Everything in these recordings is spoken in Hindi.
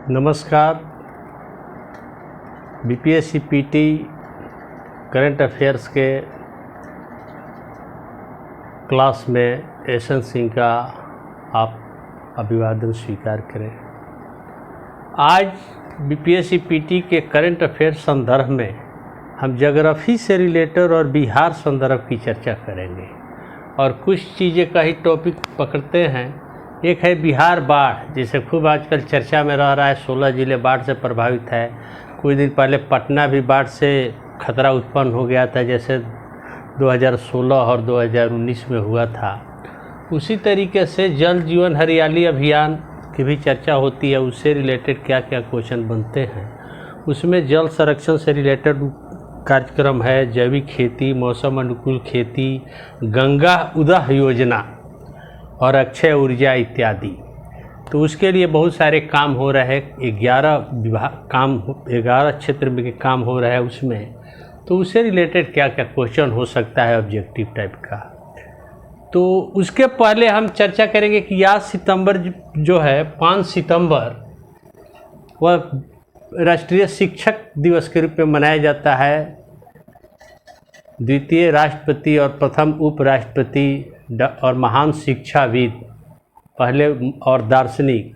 नमस्कार। बीपीएससी पीटी करंट अफेयर्स के क्लास में एसन सिंह का आप अभिवादन स्वीकार करें। आज बीपीएससी पीटी के करंट अफेयर्स संदर्भ में हम ज्योग्राफी से रिलेटेड और बिहार संदर्भ की चर्चा करेंगे और कुछ चीज़ें का ही टॉपिक पकड़ते हैं। एक है बिहार बाढ़, जिसे खूब आजकल चर्चा में रह रहा है। 16 ज़िले बाढ़ से प्रभावित है। कुछ दिन पहले पटना भी बाढ़ से खतरा उत्पन्न हो गया था, जैसे 2016 और 2019 में हुआ था। उसी तरीके से जल जीवन हरियाली अभियान की भी चर्चा होती है। उससे रिलेटेड क्या क्या क्वेश्चन बनते हैं, उसमें जल संरक्षण से रिलेटेड कार्यक्रम है, जैविक खेती, मौसम अनुकूल खेती, गंगा उदय योजना और अक्षय ऊर्जा इत्यादि। तो उसके लिए बहुत सारे काम हो रहे हैं। 11 क्षेत्र में काम हो रहा है उसमें। तो उससे रिलेटेड क्या क्या क्वेश्चन हो सकता है ऑब्जेक्टिव टाइप का। तो उसके पहले हम चर्चा करेंगे कि आज सितंबर जो है 5 सितंबर वह राष्ट्रीय शिक्षक दिवस के रूप में मनाया जाता है। द्वितीय राष्ट्रपति और प्रथम उपराष्ट्रपति और महान शिक्षाविद पहले और दार्शनिक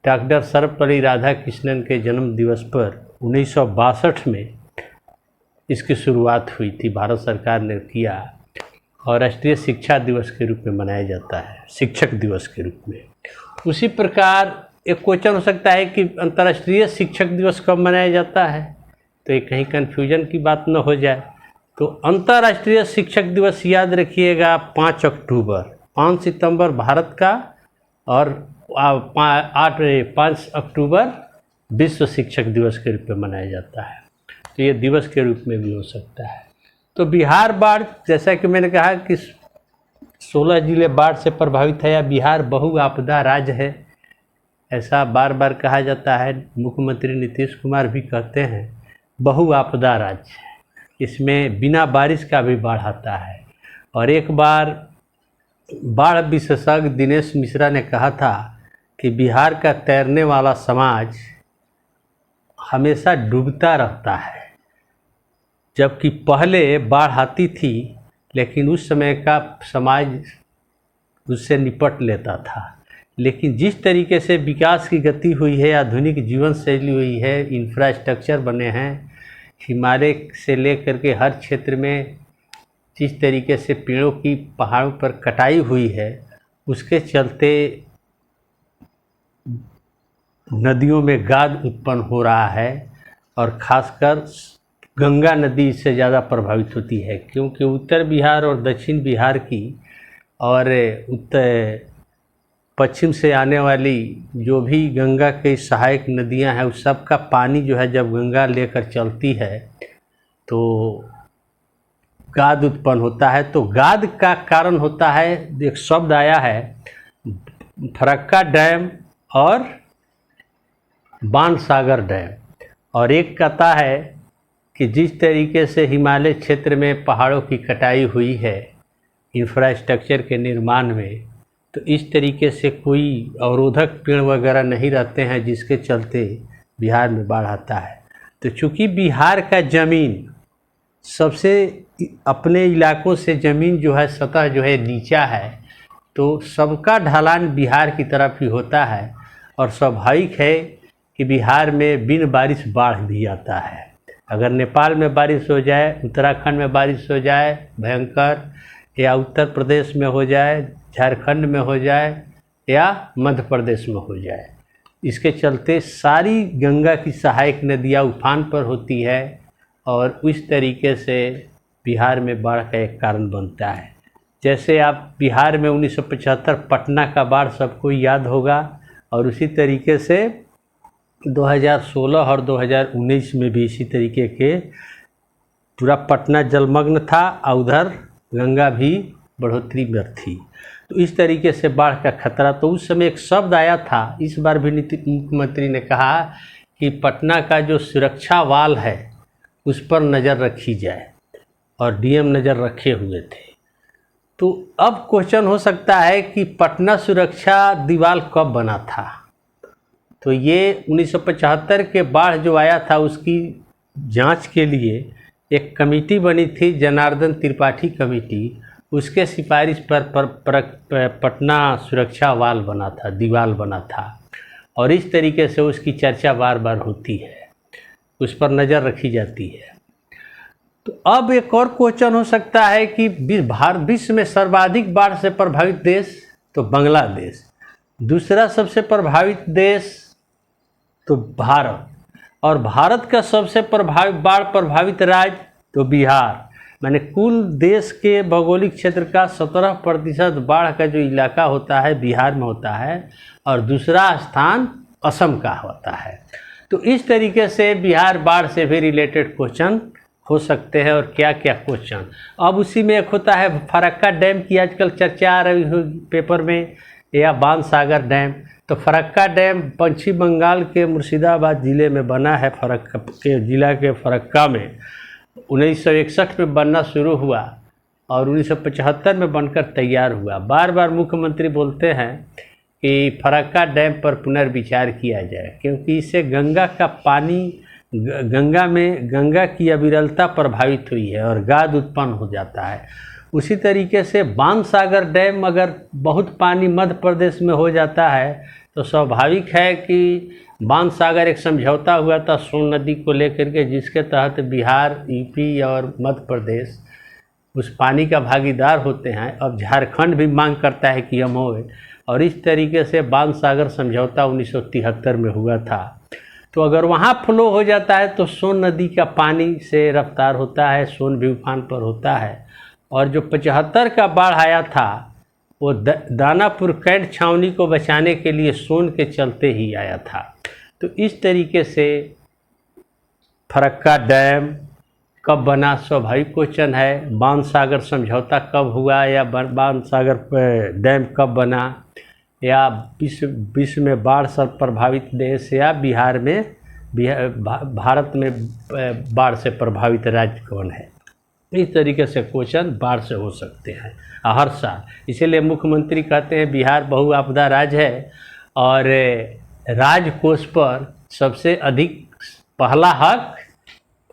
डॉक्टर सर्वपल्ली राधाकृष्णन के जन्म दिवस पर 1962 में इसकी शुरुआत हुई थी। भारत सरकार ने किया और राष्ट्रीय शिक्षा दिवस के रूप में मनाया जाता है, शिक्षक दिवस के रूप में। उसी प्रकार एक क्वेश्चन हो सकता है कि अंतर्राष्ट्रीय शिक्षक दिवस कब मनाया जाता है, तो ये कहीं कन्फ्यूजन की बात न हो जाए। तो अंतर्राष्ट्रीय शिक्षक दिवस याद रखिएगा 5 अक्टूबर। 5 सितंबर भारत का और 5 अक्टूबर विश्व शिक्षक दिवस के रूप में मनाया जाता है। तो ये दिवस के रूप में भी हो सकता है। तो बिहार बाढ़, जैसा कि मैंने कहा कि 16 ज़िले बाढ़ से प्रभावित है या बिहार बहु आपदा राज्य है, ऐसा बार बार कहा जाता है। मुख्यमंत्री नीतीश कुमार भी कहते हैं बहु आपदा राज्य। इसमें बिना बारिश का भी बाढ़ आता है। और एक बार बाढ़ विशेषज्ञ दिनेश मिश्रा ने कहा था कि बिहार का तैरने वाला समाज हमेशा डूबता रहता है, जबकि पहले बाढ़ आती थी लेकिन उस समय का समाज उससे निपट लेता था। लेकिन जिस तरीके से विकास की गति हुई है, आधुनिक जीवन शैली हुई है, इंफ्रास्ट्रक्चर बने हैं, हिमालय से लेकर के हर क्षेत्र में जिस तरीके से पेड़ों की पहाड़ों पर कटाई हुई है, उसके चलते नदियों में गाद उत्पन्न हो रहा है। और ख़ासकर गंगा नदी इससे ज़्यादा प्रभावित होती है, क्योंकि उत्तर बिहार और दक्षिण बिहार की और उत्तर पश्चिम से आने वाली जो भी गंगा की सहायक नदियां हैं, उस सब का पानी जो है जब गंगा लेकर चलती है तो गाद उत्पन्न होता है। तो गाद का कारण होता है, एक शब्द आया है फरक्का डैम और बाणसागर डैम। और एक कहता है कि जिस तरीके से हिमालय क्षेत्र में पहाड़ों की कटाई हुई है इंफ्रास्ट्रक्चर के निर्माण में, तो इस तरीके से कोई अवरोधक पेड़ वगैरह नहीं रहते हैं, जिसके चलते बिहार में बाढ़ आता है। तो चूँकि बिहार का ज़मीन सबसे अपने इलाकों से ज़मीन जो है सतह जो है नीचा है, तो सबका ढलान बिहार की तरफ ही होता है। और स्वाभाविक है कि बिहार में बिन बारिश बाढ़ भी आता है। अगर नेपाल में बारिश हो जाए, उत्तराखंड में बारिश हो जाए भयंकर, या उत्तर प्रदेश में हो जाए, झारखंड में हो जाए या मध्य प्रदेश में हो जाए, इसके चलते सारी गंगा की सहायक नदियाँ उफान पर होती है और उस तरीके से बिहार में बाढ़ का एक कारण बनता है। जैसे आप बिहार में 1975 पटना का बाढ़ सबको याद होगा, और उसी तरीके से 2016 और 2019 में भी इसी तरीके के पूरा पटना जलमग्न था और उधर गंगा भी बढ़ोतरी में थी। तो इस तरीके से बाढ़ का खतरा, तो उस समय एक शब्द आया था, इस बार भी मुख्यमंत्री ने कहा कि पटना का जो सुरक्षा वाल है उस पर नज़र रखी जाए, और डीएम नज़र रखे हुए थे। तो अब क्वेश्चन हो सकता है कि पटना सुरक्षा दीवार कब बना था। तो ये 1975 के बाढ़ जो आया था उसकी जांच के लिए एक कमेटी बनी थी, जनार्दन त्रिपाठी कमेटी। उसके सिफारिश पर पटना सुरक्षा वाल बना था, दीवार बना था, और इस तरीके से उसकी चर्चा बार बार होती है, उस पर नज़र रखी जाती है। तो अब एक और क्वेश्चन हो सकता है कि विश्व में सर्वाधिक बाढ़ से प्रभावित देश तो बांग्लादेश, दूसरा सबसे प्रभावित देश तो भारत, और भारत का सबसे बाढ़ प्रभावित राज्य तो बिहार। माने कुल देश के भौगोलिक क्षेत्र का 17% बाढ़ का जो इलाका होता है बिहार में होता है, और दूसरा स्थान असम का होता है। तो इस तरीके से बिहार बाढ़ से भी रिलेटेड क्वेश्चन हो सकते हैं। और क्या क्या क्वेश्चन, अब उसी में एक होता है फरक्का डैम की आजकल चर्चा आ रही हो पेपर में, या बाणसागर डैम। तो फरक्का डैम पश्चिम बंगाल के मुर्शिदाबाद ज़िले में बना है। फरक्का के ज़िला के फरक्का में 1961 में बनना शुरू हुआ और 1975 में बनकर तैयार हुआ। बार बार मुख्यमंत्री बोलते हैं कि फरक्का डैम पर पुनर्विचार किया जाए, क्योंकि इससे गंगा का पानी, गंगा की अविरलता प्रभावित हुई है और गाद उत्पन्न हो जाता है। उसी तरीके से बाणसागर डैम, अगर बहुत पानी मध्य प्रदेश में हो जाता है तो स्वाभाविक है कि बाणसागर एक समझौता हुआ था सोन नदी को लेकर के, जिसके तहत बिहार, यूपी और मध्य प्रदेश उस पानी का भागीदार होते हैं। अब झारखंड भी मांग करता है कि हम होए, और इस तरीके से बाणसागर समझौता 1973 में हुआ था। तो अगर वहाँ फ्लो हो जाता है तो सोन नदी का पानी से रफ्तार होता है, सोन भी उफान पर होता है। और जो 75 का बाढ़ आया था वो दानापुर कैंट छावनी को बचाने के लिए सोन के चलते ही आया था। तो इस तरीके से फरक्का डैम कब बना स्वाभाविक क्वेश्चन है, बाणसागर समझौता कब हुआ, या बाणसागर डैम कब बना, या विश्व में बाढ़ से प्रभावित देश, या भारत में बाढ़ से प्रभावित राज्य कौन है। इस तरीके से क्वेश्चन बाढ़ से हो सकते हैं हर साल। इसीलिए मुख्यमंत्री कहते हैं बिहार बहुआपदा राज्य है और राजकोष पर सबसे अधिक पहला हक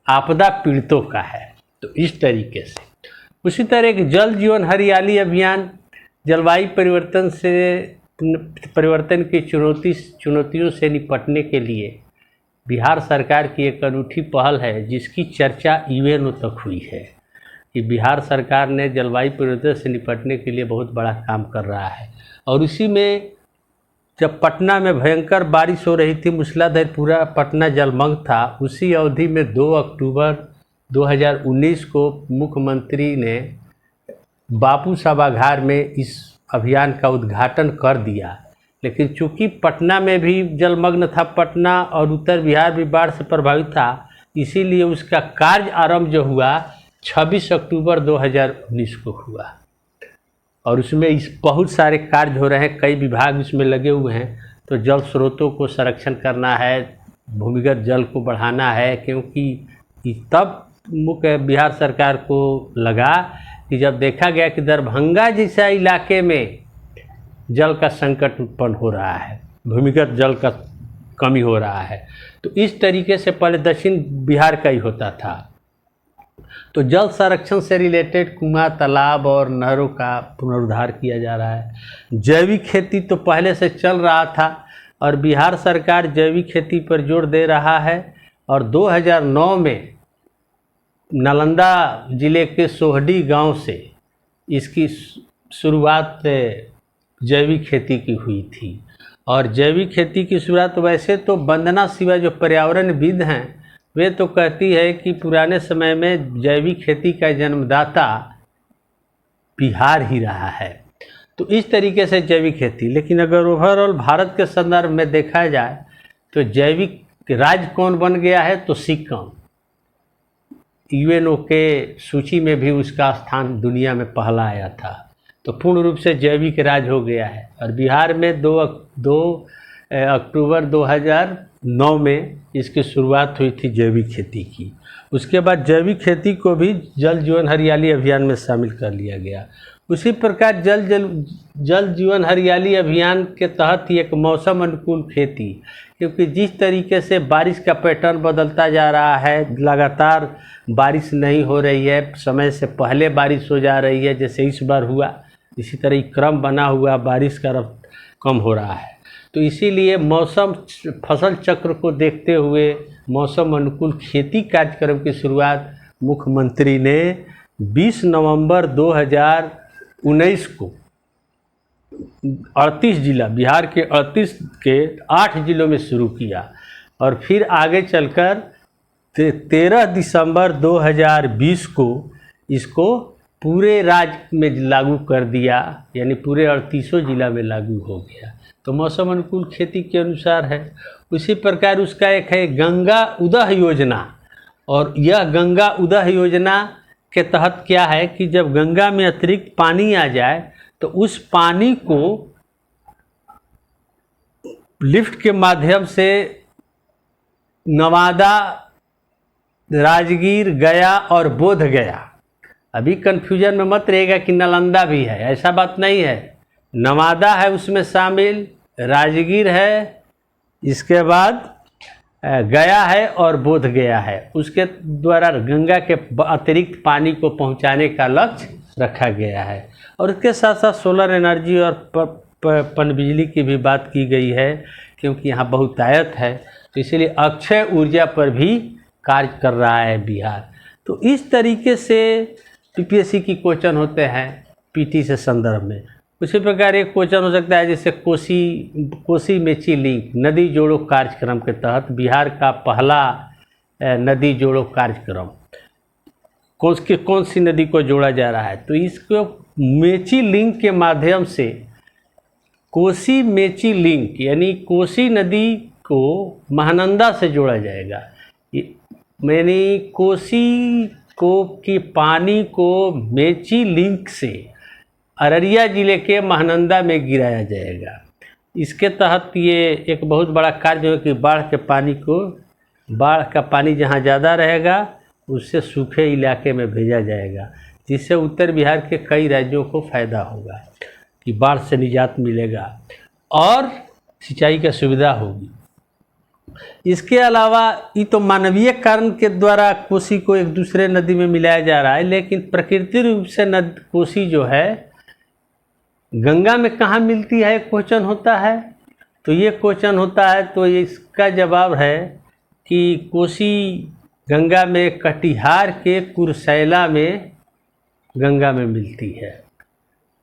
आपदा पीड़ितों का है। तो इस तरीके से उसी तरह एक जल जीवन हरियाली अभियान जलवायु परिवर्तन की चुनौतियों से निपटने के लिए बिहार सरकार की एक अनूठी पहल है, जिसकी चर्चा यूएनओ तक हुई है कि बिहार सरकार ने जलवायु परिवर्तन से निपटने के लिए बहुत बड़ा काम कर रहा है। और उसी में जब पटना में भयंकर बारिश हो रही थी, मूसलाधार पूरा पटना जलमग्न था, उसी अवधि में 2 अक्टूबर 2019 को मुख्यमंत्री ने बापू सभागार में इस अभियान का उद्घाटन कर दिया। लेकिन चूंकि पटना में भी जलमग्न था पटना और उत्तर बिहार भी बाढ़ से प्रभावित था, इसीलिए उसका कार्य आरंभ जो हुआ 26 अक्टूबर 2019 को हुआ। और उसमें इस बहुत सारे कार्य हो रहे हैं, कई विभाग इसमें लगे हुए हैं। तो जल स्रोतों को संरक्षण करना है, भूमिगत जल को बढ़ाना है, क्योंकि तब मुख्य बिहार सरकार को लगा कि जब देखा गया कि दरभंगा जैसा इलाके में जल का संकट उत्पन्न हो रहा है, भूमिगत जल का कमी हो रहा है। तो इस तरीके से पहले दक्षिण बिहार का ही होता था। तो जल संरक्षण से रिलेटेड कुआं, तालाब और नहरों का पुनरुद्धार किया जा रहा है। जैविक खेती तो पहले से चल रहा था और बिहार सरकार जैविक खेती पर जोर दे रहा है। और 2009 में नालंदा जिले के सोहडी गांव से इसकी शुरुआत जैविक खेती की हुई थी। और जैविक खेती की शुरुआत वैसे तो वंदना शिवा जो पर्यावरणविद हैं वे तो कहती है कि पुराने समय में जैविक खेती का जन्मदाता बिहार ही रहा है। तो इस तरीके से जैविक खेती, लेकिन अगर ओवरऑल भारत के संदर्भ में देखा जाए तो जैविक राज्य कौन बन गया है तो सिक्किम, यूएनओ के सूची में भी उसका स्थान दुनिया में पहला आया था। तो पूर्ण रूप से जैविक राज्य हो गया है। और बिहार में 2 अक्टूबर 2009 में इसकी शुरुआत हुई थी जैविक खेती की। उसके बाद जैविक खेती को भी जल जीवन हरियाली अभियान में शामिल कर लिया गया। उसी प्रकार जल जीवन हरियाली अभियान के तहत ही एक मौसम अनुकूल खेती, क्योंकि जिस तरीके से बारिश का पैटर्न बदलता जा रहा है, लगातार बारिश नहीं हो रही है, समय से पहले बारिश हो जा रही है, जैसे इस बार हुआ, इसी तरह क्रम बना हुआ बारिश का कम हो रहा है। तो इसीलिए मौसम फसल चक्र को देखते हुए मौसम अनुकूल खेती कार्यक्रम की शुरुआत मुख्यमंत्री ने 20 नवंबर 2019 को 38 जिला, बिहार के 38 के 8 जिलों में शुरू किया और फिर आगे चलकर 13 दिसंबर 2020 को इसको पूरे राज्य में लागू कर दिया, यानी पूरे 38 जिला में लागू हो गया। तो मौसम अनुकूल खेती के अनुसार है। उसी प्रकार उसका एक है गंगा उदह योजना, और यह गंगा उदह योजना के तहत क्या है कि जब गंगा में अतिरिक्त पानी आ जाए तो उस पानी को लिफ्ट के माध्यम से नवादा, राजगीर, गया और बोध गया, अभी कन्फ्यूजन में मत रहेगा कि नालंदा भी है, ऐसा बात नहीं है। नवादा है उसमें शामिल, राजगीर है, इसके बाद गया है और बोध गया है। उसके द्वारा गंगा के अतिरिक्त पानी को पहुंचाने का लक्ष्य रखा गया है। और उसके साथ साथ सोलर एनर्जी और पनबिजली की भी बात की गई है, क्योंकि यहाँ बहुतायत है, तो इसलिए अक्षय ऊर्जा पर भी कार्य कर रहा है बिहार। तो इस तरीके से पीपीएससी की क्वेश्चन होते हैं पीटी से संदर्भ में। उसी प्रकार एक क्वेश्चन हो सकता है जैसे कोसी मेची लिंक नदी जोड़ो कार्यक्रम के तहत बिहार का पहला नदी जोड़ो कार्यक्रम, कौन सी नदी को जोड़ा जा रहा है, तो इसको मेची लिंक के माध्यम से कोसी मेची लिंक यानी कोसी नदी को महानंदा से जोड़ा जाएगा। यानी कोसी की पानी को मेची लिंक से अररिया जिले के महानंदा में गिराया जाएगा। इसके तहत ये एक बहुत बड़ा कार्य है कि बाढ़ का पानी जहाँ ज़्यादा रहेगा उससे सूखे इलाके में भेजा जाएगा, जिससे उत्तर बिहार के कई राज्यों को फ़ायदा होगा कि बाढ़ से निजात मिलेगा और सिंचाई की सुविधा होगी। इसके अलावा ये तो मानवीय कारण के द्वारा कोसी को एक दूसरे नदी में मिलाया जा रहा है, लेकिन प्रकृति रूप से कोसी जो है गंगा में कहाँ मिलती है क्वेश्चन होता है। तो ये क्वेश्चन होता है, तो इसका जवाब है कि कोसी गंगा में कटिहार के कुरसैला में गंगा में मिलती है।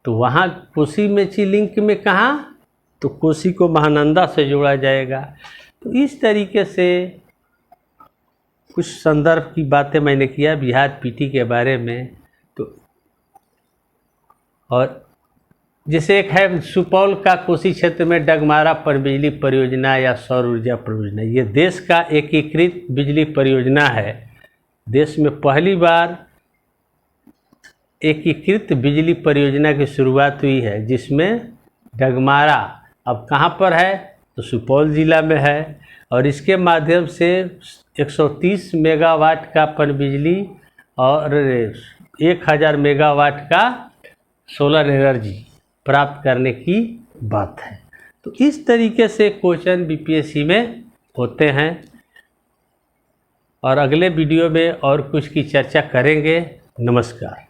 तो वहाँ कोसी मेची लिंक में कहाँ, तो कोसी को महानंदा से जोड़ा जाएगा। तो इस तरीके से कुछ संदर्भ की बातें मैंने किया बिहार पीटी के बारे में। तो और जैसे एक है सुपौल का कोसी क्षेत्र में डगमारा पनबिजली परियोजना या सौर ऊर्जा परियोजना, ये देश का एकीकृत बिजली परियोजना है। देश में पहली बार एकीकृत बिजली परियोजना की शुरुआत हुई है, जिसमें डगमारा अब कहाँ पर है, तो सुपौल ज़िला में है। और इसके माध्यम से 130 मेगावाट का पनबिजली और 1000 मेगावाट का सोलर एनर्जी प्राप्त करने की बात है। तो इस तरीके से क्वेश्चन बीपीएससी में होते हैं और अगले वीडियो में और कुछ की चर्चा करेंगे। नमस्कार।